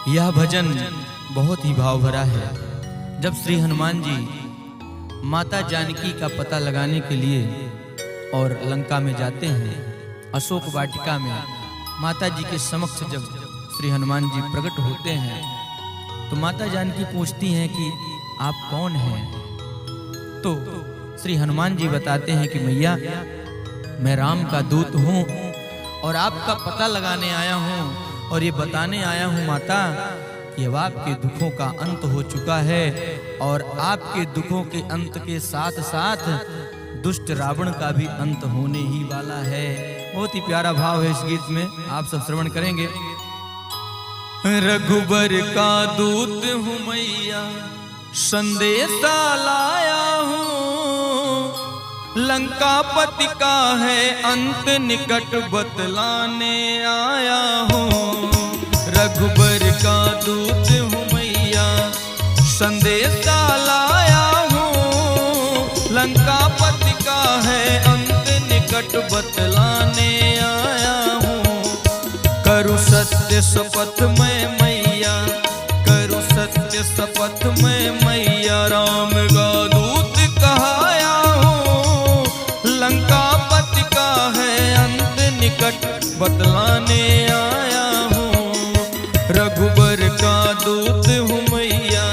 यह भजन बहुत ही भाव भरा है। जब श्री हनुमान जी माता जानकी का पता लगाने के लिए और लंका में जाते हैं, अशोक वाटिका में माता जी के समक्ष जब श्री हनुमान जी प्रकट होते हैं तो माता जानकी पूछती हैं कि आप कौन हैं। तो श्री हनुमान जी बताते हैं कि मैया मैं राम का दूत हूँ और आपका पता लगाने आया हूँ और ये बताने आया हूँ माता कि अब आपके दुखों का अंत हो चुका है और आपके दुखों के अंत के साथ साथ दुष्ट रावण का भी अंत होने ही वाला है। बहुत ही प्यारा भाव है इस गीत में, आप सब श्रवण करेंगे। रघुबर का दूत हूँ मैया, संदेशा लाया हूँ, लंकापति का है अंत निकट बतलाने आया हूँ। रघुबर का दूत हूँ मैया, संदेशा लाया हूँ, लंकापति का है अंत निकट बतलाने आया हूँ। करु सत्य शपथ में मैया, करु सत्य शपथ में मैया, राम का दूत कहाया हूँ, लंकापति का है अंत निकट बतलाने आया हूँ। रघुबर का दूत हूँ मैया,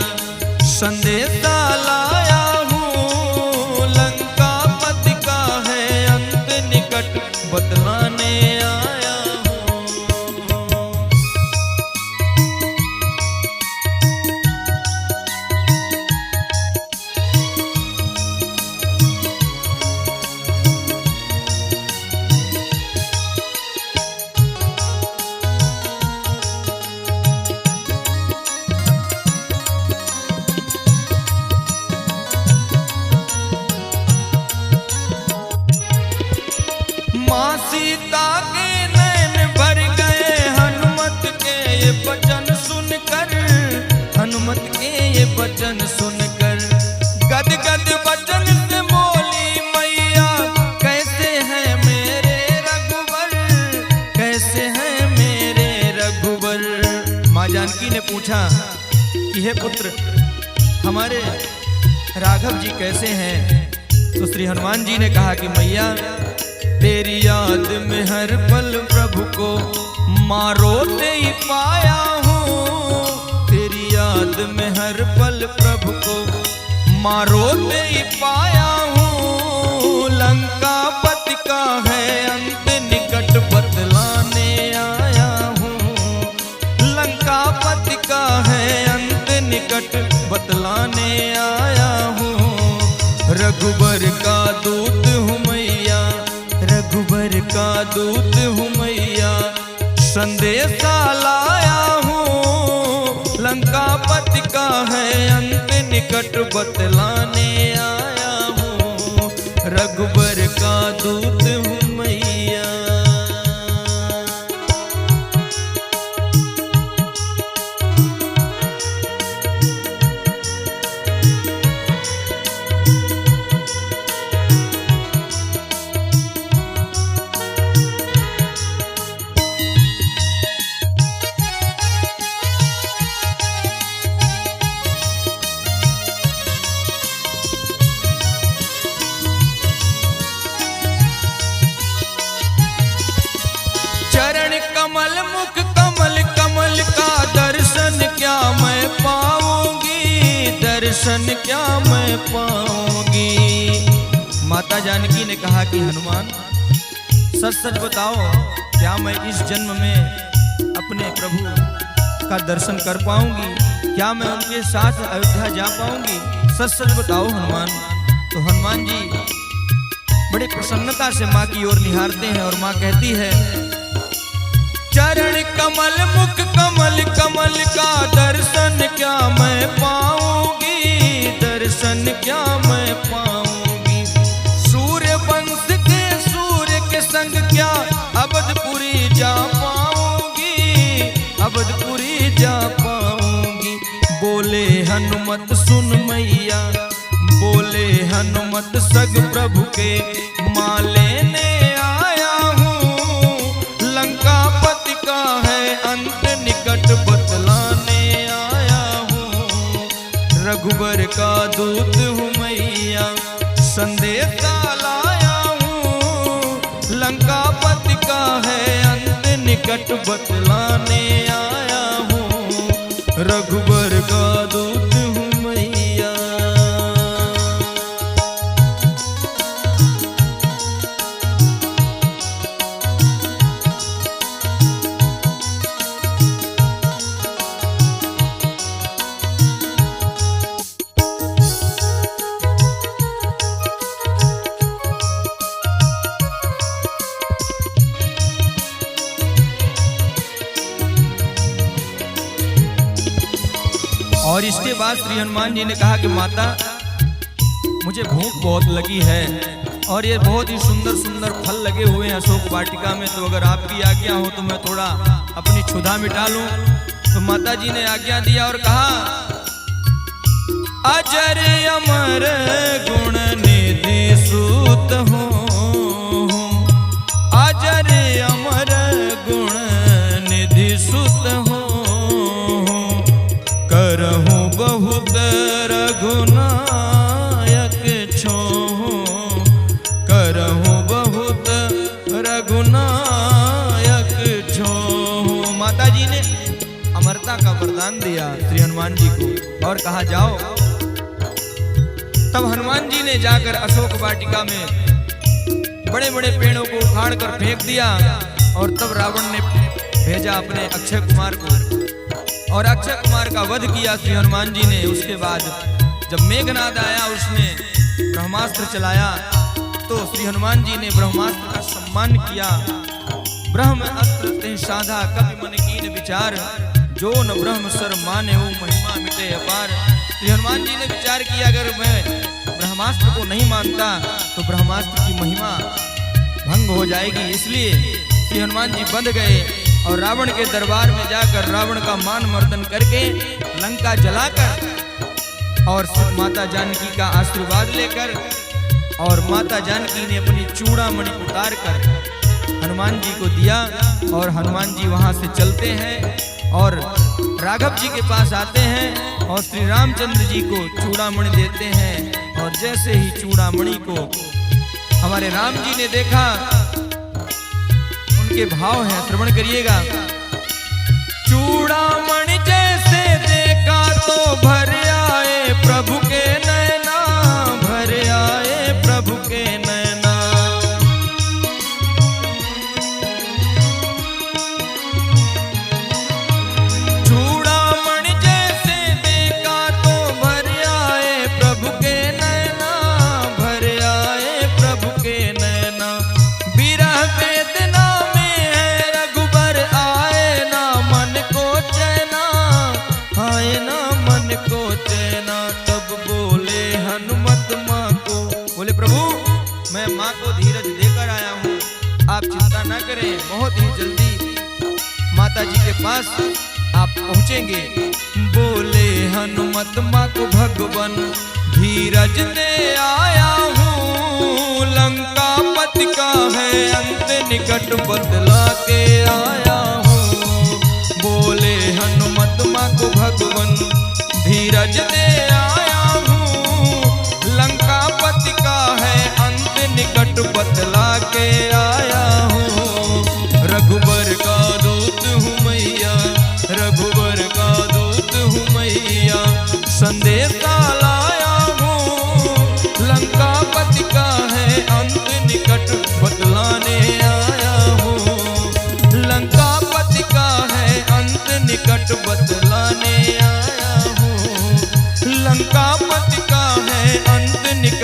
संदेशा लाया हूँ, लंकापति का है अंत निकट बतलाने आया हूँ। माँ सीता के नैन भर गए हनुमत के ये वचन सुनकर, हनुमत के ये वचन सुनकर। गद गद वचन से बोली मैया, कैसे हैं मेरे रघुबर, कैसे हैं मेरे रघुबर। माँ जानकी ने पूछा कि हे पुत्र हमारे राघव जी कैसे हैं। तो श्री हनुमान जी ने कहा कि मैया तेरी याद में हर पल प्रभु को मारोते ही पाया हूँ, तेरी याद में हर पल प्रभु को मारोते ही पाया हूँ। लंकापति का है अंत निकट बतलाने आया हूँ, लंकापति का है अंत निकट बतलाने आया हूँ। रघुबर का दूत हूँ मैया, रघुबर का दूत हूँ मैया, संदेशा लाया हूँ, लंकापति का है अंत निकट बतलाने आया हूँ। रघुबर का दूत हूँ मैया। कमल मुख कमल कमल का दर्शन क्या मैं पाऊंगी, दर्शन क्या मैं पाऊंगी। माता जानकी ने कहा कि हनुमान सच सच बताओ, क्या मैं इस जन्म में अपने प्रभु का दर्शन कर पाऊंगी, क्या मैं उनके साथ अयोध्या जा पाऊंगी, सच सच बताओ हनुमान। तो हनुमान जी बड़ी प्रसन्नता से माँ की ओर निहारते हैं और माँ कहती है चरण कमल मुख कमल कमल का दर्शन क्या मैं पाऊंगी, दर्शन क्या मैं पाऊंगी। सूर्य वंश के सूर्य के संग क्या अवधपुरी जा पाऊंगी, अवधपुरी जा पाऊंगी। बोले हनुमत सुन मैया, बोले हनुमत सग प्रभु के माँ लेने आया हूँ, लंकापति का है अंत निकट बतलाने निकट बतलाने आया हूँ, रघुबर का दूत हूँ मैया। और इसके बाद श्री हनुमान जी ने कहा कि माता, मुझे भूख बहुत लगी है और ये बहुत ही सुंदर सुंदर फल लगे हुए हैं अशोक वाटिका में, तो अगर आपकी आज्ञा हो तो मैं थोड़ा अपनी क्षुधा मिटा लूं। तो माता जी ने आज्ञा दिया और कहा, अजर अमर गुण निधि सूत हो, अजर अमर गुण निधि सूत हो, करहूं बहुत रघुनायक छोहू, करहूं बहुत रघुनायक छोहू। माता जी ने अमरता का वरदान दिया श्री हनुमान जी को और कहा जाओ। तब हनुमान जी ने जाकर अशोक वाटिका में बड़े बड़े पेड़ों को उखाड़ कर फेंक दिया और तब रावण ने भेजा अपने अक्षय कुमार को और अक्षय कुमार का वध किया श्री हनुमान जी ने। उसके बाद जब मेघनाद आया, उसने ब्रह्मास्त्र चलाया, तो श्री हनुमान जी ने ब्रह्मास्त्र का सम्मान किया। ब्रह्म अस्त्र ते साधा कवि मन कीन विचार, जो न ब्रह्म सर माने वो महिमा मिटे अपार। श्री हनुमान जी ने विचार किया, अगर मैं ब्रह्मास्त्र को नहीं मानता तो ब्रह्मास्त्र की महिमा भंग हो जाएगी। इसलिए श्री हनुमान जी बंध गए और रावण के दरबार में जाकर रावण का मान मर्दन करके लंका जलाकर और माता जानकी का आशीर्वाद लेकर और माता जानकी ने अपनी चूड़ामणि उतार कर हनुमान जी को दिया और हनुमान जी वहां से चलते हैं और राघव जी के पास आते हैं और श्री रामचंद्र जी को चूड़ामणि देते हैं। और जैसे ही चूड़ामणि को हमारे राम जी ने देखा, के भाव हैं, श्रवण करिएगा। चूड़ामणि जैसे देखा तो भर आए प्रभु के नैना, भर आए प्रभु के नैना। चूड़ामणि जैसे देखा तो भर आए प्रभु के नैना, भर आए प्रभु के नैना। विरह वेदना मैं माँ को धीरज देकर आया हूँ, आप चिंता न करें, बहुत ही जल्दी माता जी के पास आप पहुँचेंगे। बोले हनुमत माँ को भगवन धीरज दे आया हूँ, लंका पति का है अंत निकट बतला के आया हूँ। बोले हनुमत माँ को भगवन धीरज दे आया हूँ, लंका पति का है निकट बतला के आया हूँ, रघुबर का दूत हूँ मैया, रघुबर का दूत हूँ मैया। संदेशा लाया हूँ, लंका पति का है अंत निकट बतलाने आया हूँ, लंका पति का है अंत निकट बतलाने आया हूँ, लंका पति का है अंत निकट